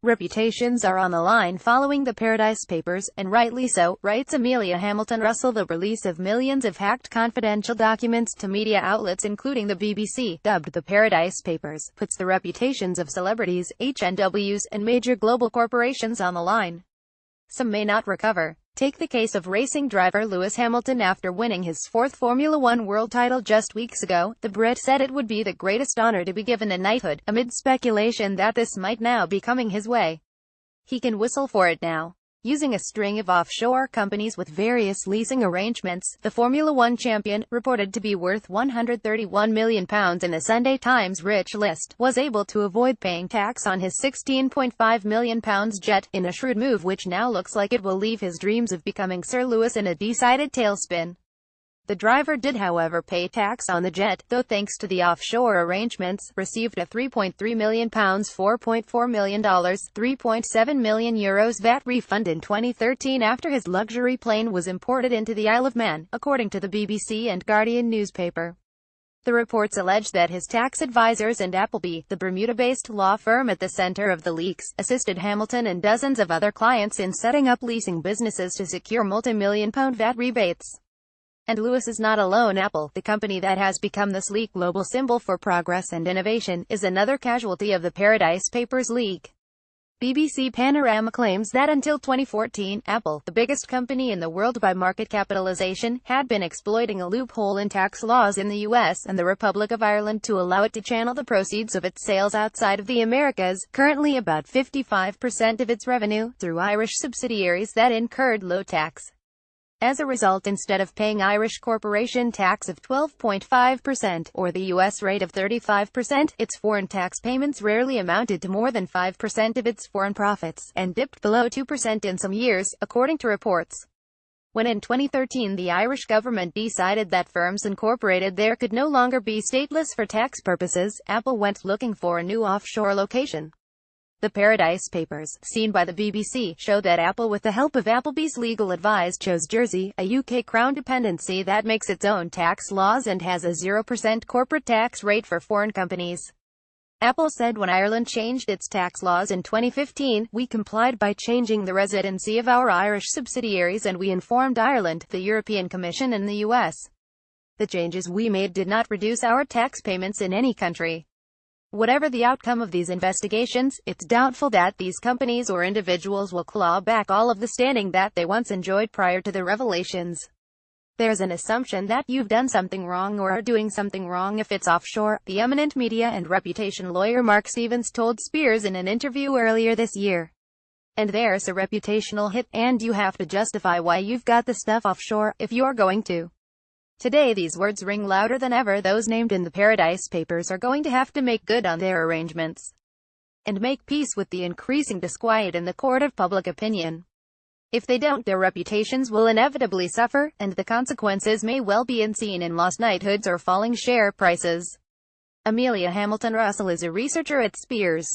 Reputations are on the line following the Paradise Papers, and rightly so, writes Emelia HamiltonR. The release of millions of hacked confidential documents to media outlets including the BBC, dubbed the Paradise Papers, puts the reputations of celebrities, HNWs, and major global corporations on the line. Some may not recover. Take the case of racing driver Lewis Hamilton. After winning his fourth Formula One world title just weeks ago, the Brit said it would be the greatest honor to be given a knighthood, amid speculation that this might now be coming his way. He can whistle for it now. Using a string of offshore companies with various leasing arrangements, the Formula One champion, reported to be worth £131 million in the Sunday Times rich list, was able to avoid paying tax on his £16.5 million jet, in a shrewd move which now looks like it will leave his dreams of becoming Sir Lewis in a decided tailspin. The driver did however pay tax on the jet, though thanks to the offshore arrangements, received a £3.3 million $4.4 million, €3.7 million VAT refund in 2013 after his luxury plane was imported into the Isle of Man, according to the BBC and Guardian newspaper. The reports allege that his tax advisors and Appleby, the Bermuda-based law firm at the center of the leaks, assisted Hamilton and dozens of other clients in setting up leasing businesses to secure multi-million-pound VAT rebates. And Lewis is not alone. Apple, the company that has become the sleek global symbol for progress and innovation, is another casualty of the Paradise Papers leak. BBC Panorama claims that until 2014, Apple, the biggest company in the world by market capitalization, had been exploiting a loophole in tax laws in the US and the Republic of Ireland to allow it to channel the proceeds of its sales outside of the Americas, currently about 55% of its revenue, through Irish subsidiaries that incurred low tax. As a result, instead of paying Irish corporation tax of 12.5%, or the US rate of 35%, its foreign tax payments rarely amounted to more than 5% of its foreign profits, and dipped below 2% in some years, according to reports. When in 2013 the Irish government decided that firms incorporated there could no longer be stateless for tax purposes, Apple went looking for a new offshore location. The Paradise Papers, seen by the BBC, show that Apple, with the help of Appleby's legal advice, chose Jersey, a UK Crown dependency that makes its own tax laws and has a 0% corporate tax rate for foreign companies. Apple said when Ireland changed its tax laws in 2015, we complied by changing the residency of our Irish subsidiaries and we informed Ireland, the European Commission and the US. The changes we made did not reduce our tax payments in any country. Whatever the outcome of these investigations, it's doubtful that these companies or individuals will claw back all of the standing that they once enjoyed prior to the revelations. There's an assumption that you've done something wrong or are doing something wrong if it's offshore, the eminent media and reputation lawyer Mark Stevens told Spears in an interview earlier this year. And there's a reputational hit, and you have to justify why you've got the stuff offshore, if you're going to. Today these words ring louder than ever. Those named in the Paradise Papers are going to have to make good on their arrangements and make peace with the increasing disquiet in the court of public opinion. If they don't, their reputations will inevitably suffer, and the consequences may well be seen in lost knighthoods or falling share prices. Emelia HamiltonR is a researcher at Spears.